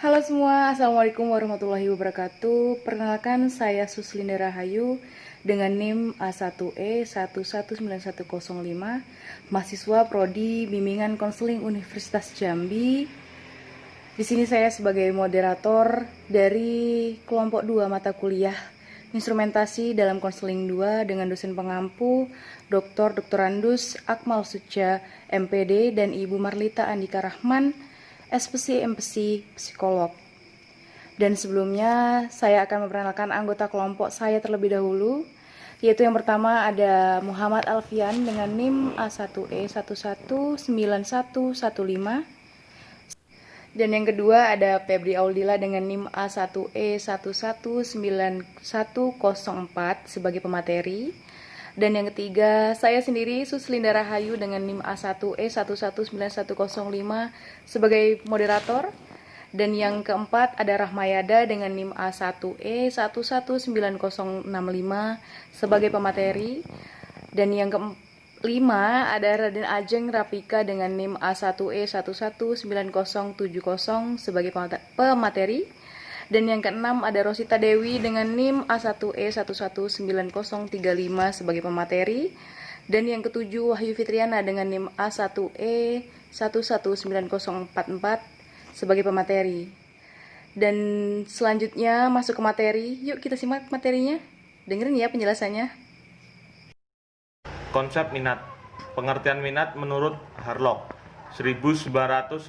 Halo semua, Assalamualaikum warahmatullahi wabarakatuh. Perkenalkan, saya Suslinda Rahayu dengan NIM A1E119105, mahasiswa Prodi Bimbingan Konseling Universitas Jambi. Di sini saya sebagai moderator dari kelompok 2 mata kuliah Instrumentasi dalam Konseling 2 dengan dosen pengampu Dr. Randus Akmal Suca, MPD, dan Ibu Marlita Andika Rahman, SPC MPC Psikolog. Dan sebelumnya saya akan memperkenalkan anggota kelompok saya terlebih dahulu, yaitu yang pertama ada Muhammad Alfian dengan NIM A1E119115. Dan yang kedua ada Febri Audila dengan NIM A1E119104 sebagai pemateri. Dan yang ketiga, saya sendiri Suslinda Rahayu dengan NIM A1E119105 sebagai moderator. Dan yang keempat ada Rahmayada dengan NIM A1E119065 sebagai pemateri. Dan yang kelima ada Raden Ajeng Rafika dengan NIM A1E119070 sebagai pemateri. Dan yang keenam ada Rosita Dewi dengan NIM A1E119035 sebagai pemateri. Dan yang ketujuh Wahyu Fitriana dengan NIM A1E119044 sebagai pemateri. Dan selanjutnya masuk ke materi. Yuk kita simak materinya. Dengerin ya penjelasannya. Konsep minat. Pengertian minat menurut Harlock 1996.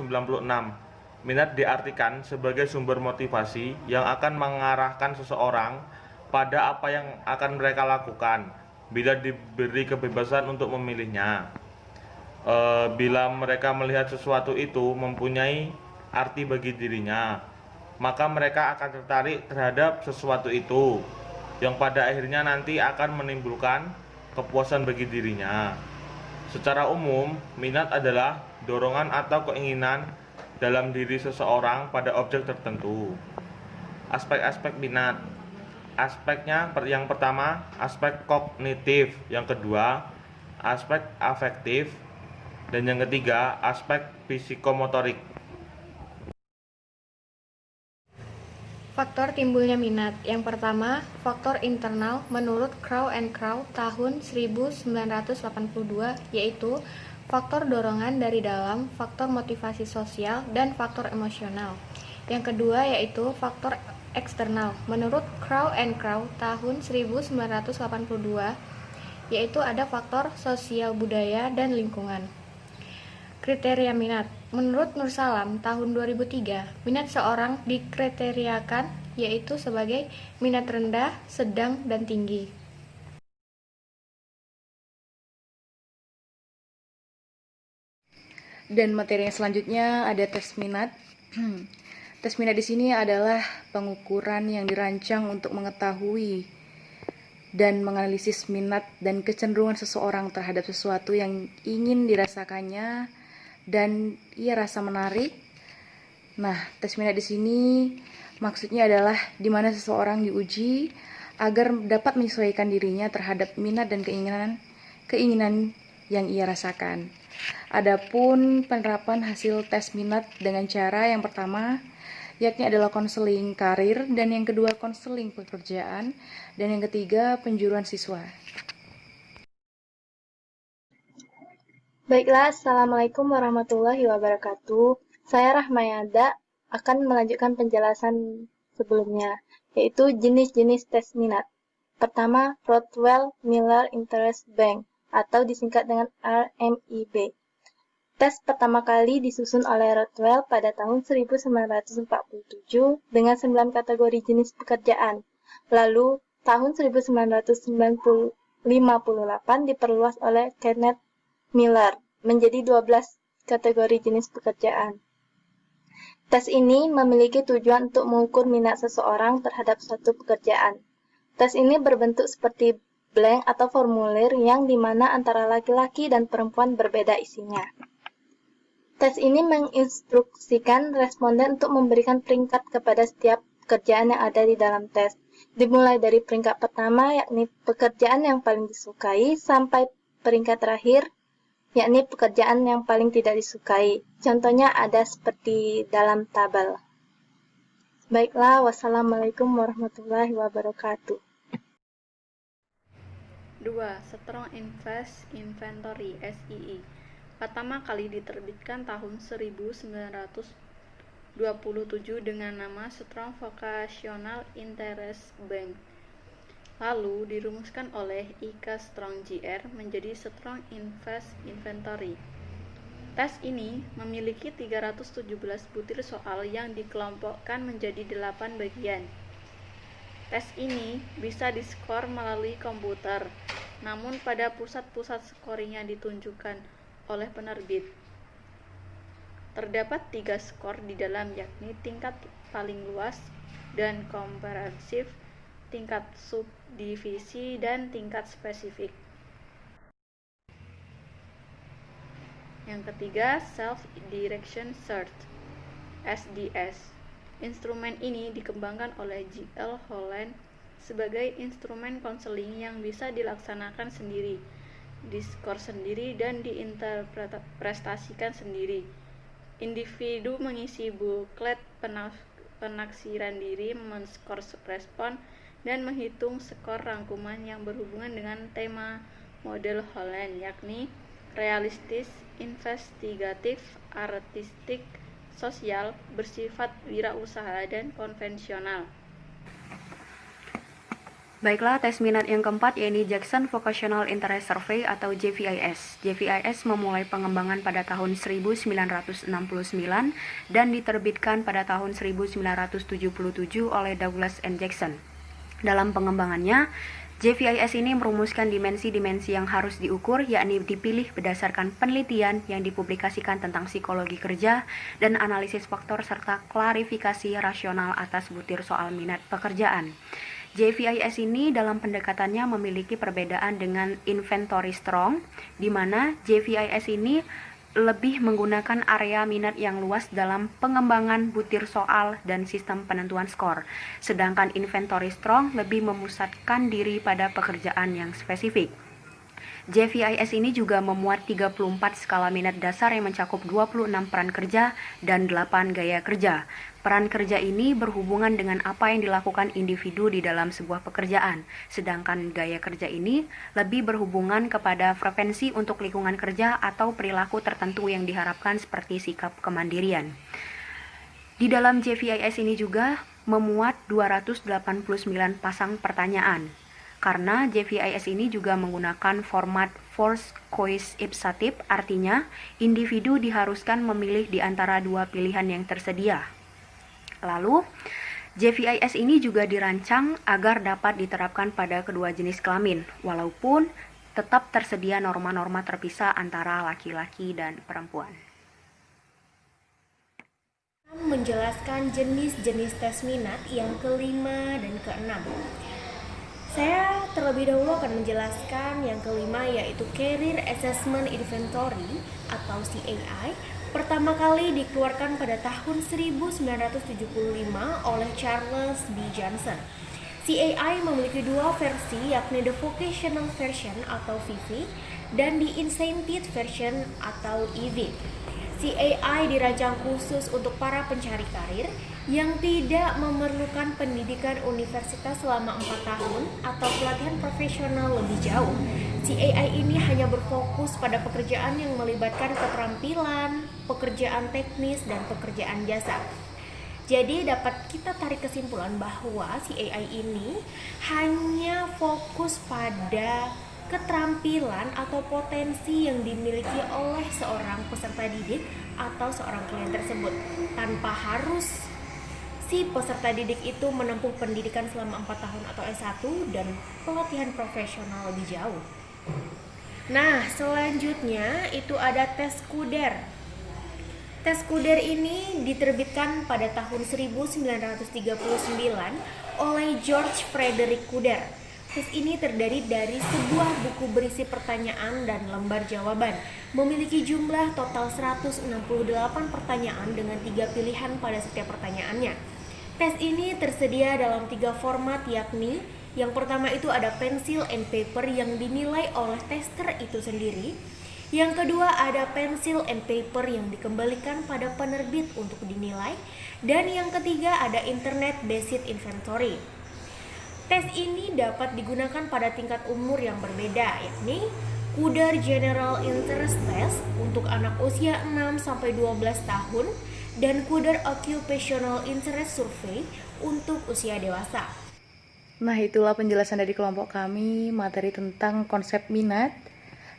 Minat diartikan sebagai sumber motivasi yang akan mengarahkan seseorang pada apa yang akan mereka lakukan bila diberi kebebasan untuk memilihnya. Bila mereka melihat sesuatu itu mempunyai arti bagi dirinya, maka mereka akan tertarik terhadap sesuatu itu yang pada akhirnya nanti akan menimbulkan kepuasan bagi dirinya. Secara umum, minat adalah dorongan atau keinginan dalam diri seseorang pada objek tertentu. Aspek-aspek minat. Aspeknya yang pertama, aspek kognitif, yang kedua, aspek afektif, dan yang ketiga, aspek psikomotorik. Faktor timbulnya minat. Yang pertama, faktor internal menurut Crow and Crow tahun 1982, yaitu faktor dorongan dari dalam, faktor motivasi sosial, dan faktor emosional. Yang kedua yaitu faktor eksternal menurut Crow and Crow tahun 1982, yaitu ada faktor sosial budaya dan lingkungan. Kriteria minat. Menurut Nur Salam tahun 2003, minat seorang dikriteriakan yaitu sebagai minat rendah, sedang, dan tinggi. Dan materi yang selanjutnya ada tes minat. Tes minat di sini adalah pengukuran yang dirancang untuk mengetahui dan menganalisis minat dan kecenderungan seseorang terhadap sesuatu yang ingin dirasakannya dan ia rasa menarik. Nah, tes minat di sini maksudnya adalah di mana seseorang diuji agar dapat menyesuaikan dirinya terhadap minat dan keinginan yang ia rasakan. Adapun penerapan hasil tes minat dengan cara yang pertama yakni adalah konseling karir, dan yang kedua konseling pekerjaan, dan yang ketiga penjuruan siswa. Baiklah, Assalamualaikum warahmatullahi wabarakatuh. Saya Rahmayada akan melanjutkan penjelasan sebelumnya, yaitu jenis-jenis tes minat. Pertama, Rothwell-Miller Interest Bank, atau disingkat dengan RMIB. Tes pertama kali disusun oleh Rothwell pada tahun 1947 dengan 9 kategori jenis pekerjaan. Lalu, tahun 1958 diperluas oleh Kenneth Miller menjadi 12 kategori jenis pekerjaan. Tes ini memiliki tujuan untuk mengukur minat seseorang terhadap suatu pekerjaan. Tes ini berbentuk seperti blank atau formulir yang dimana antara laki-laki dan perempuan berbeda isinya. Tes ini menginstruksikan responden untuk memberikan peringkat kepada setiap pekerjaan yang ada di dalam tes, dimulai dari peringkat pertama yakni pekerjaan yang paling disukai sampai peringkat terakhir yakni pekerjaan yang paling tidak disukai. Contohnya ada seperti dalam tabel. Baiklah, wassalamualaikum warahmatullahi wabarakatuh. 2. Strong Invest Inventory (SII). Pertama kali diterbitkan tahun 1927 dengan nama Strong Vocational Interest Bank. Lalu dirumuskan oleh IK Strong Jr. menjadi Strong Invest Inventory. Tes ini memiliki 317 butir soal yang dikelompokkan menjadi 8 bagian. Tes ini bisa diskor melalui komputer, namun pada pusat-pusat scoringnya ditunjukkan oleh penerbit. Terdapat 3 skor di dalam, yakni tingkat paling luas dan komprehensif, tingkat subdivisi, dan tingkat spesifik. Yang ketiga, Self Direction Search (SDS). Instrumen ini dikembangkan oleh J.L. Holland sebagai instrumen konseling yang bisa dilaksanakan sendiri, diskor sendiri, dan diinterpretasikan sendiri. Individu mengisi buklet penaksiran diri, men-skor respon, dan menghitung skor rangkuman yang berhubungan dengan tema model Holland, yakni realistis, investigatif, artistik, sosial, bersifat wirausaha, dan konvensional. Baiklah, tes minat yang keempat yaitu Jackson Vocational Interest Survey atau JVIS. JVIS memulai pengembangan pada tahun 1969 dan diterbitkan pada tahun 1977 oleh Douglas and Jackson. Dalam pengembangannya, JVIS ini merumuskan dimensi-dimensi yang harus diukur, yakni dipilih berdasarkan penelitian yang dipublikasikan tentang psikologi kerja dan analisis faktor serta klarifikasi rasional atas butir soal minat pekerjaan. JVIS ini dalam pendekatannya memiliki perbedaan dengan Inventory Strong, di mana JVIS ini lebih menggunakan area minat yang luas dalam pengembangan butir soal dan sistem penentuan skor, sedangkan Inventory Strong lebih memusatkan diri pada pekerjaan yang spesifik. JVIS ini juga memuat 34 skala minat dasar yang mencakup 26 peran kerja dan 8 gaya kerja. Peran kerja ini berhubungan dengan apa yang dilakukan individu di dalam sebuah pekerjaan, sedangkan gaya kerja ini lebih berhubungan kepada frekuensi untuk lingkungan kerja atau perilaku tertentu yang diharapkan seperti sikap kemandirian. Di dalam JVIS ini juga memuat 289 pasang pertanyaan. Karena JVIS ini juga menggunakan format forced choice ipsative, artinya individu diharuskan memilih di antara dua pilihan yang tersedia. Lalu, JVIS ini juga dirancang agar dapat diterapkan pada kedua jenis kelamin, walaupun tetap tersedia norma-norma terpisah antara laki-laki dan perempuan. Menjelaskan jenis-jenis tes minat yang kelima dan keenam. Saya terlebih dahulu akan menjelaskan yang kelima, yaitu Career Assessment Inventory atau CAI. Pertama kali dikeluarkan pada tahun 1975 oleh Charles B. Johnson. CAI memiliki dua versi, yakni The Vocational Version atau VV dan The Incentive Version atau EV. CAI dirancang khusus untuk para pencari karir yang tidak memerlukan pendidikan universitas selama 4 tahun atau pelatihan profesional lebih jauh. CAI ini hanya berfokus pada pekerjaan yang melibatkan keterampilan, pekerjaan teknis, dan pekerjaan jasa. Jadi dapat kita tarik kesimpulan bahwa CAI ini hanya fokus pada keterampilan atau potensi yang dimiliki oleh seorang peserta didik atau seorang klien tersebut, tanpa harus si peserta didik itu menempuh pendidikan selama 4 tahun atau S1 dan pelatihan profesional lebih jauh. Nah, selanjutnya itu ada tes Kuder. Tes Kuder ini diterbitkan pada tahun 1939 oleh George Frederick Kuder. Tes ini terdiri dari sebuah buku berisi pertanyaan dan lembar jawaban. Memiliki jumlah total 168 pertanyaan dengan 3 pilihan pada setiap pertanyaannya. Tes ini tersedia dalam 3 format, yakni yang pertama itu ada pencil and paper yang dinilai oleh tester itu sendiri. Yang kedua ada pencil and paper yang dikembalikan pada penerbit untuk dinilai. Dan yang ketiga ada internet based inventory. Tes ini dapat digunakan pada tingkat umur yang berbeda, yakni Kudar General Interest Test untuk anak usia 6-12 tahun dan Kudar Occupational Interest Survey untuk usia dewasa. Nah, itulah penjelasan dari kelompok kami materi tentang konsep minat.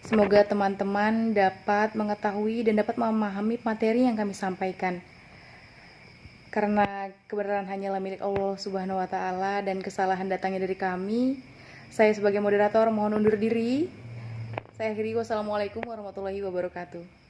Semoga teman-teman dapat mengetahui dan dapat memahami materi yang kami sampaikan. Karena kebenaran hanyalah milik Allah Subhanahu wa Ta'ala dan kesalahan datangnya dari kami, saya sebagai moderator mohon undur diri. Saya akhiri, wassalamualaikum warahmatullahi wabarakatuh.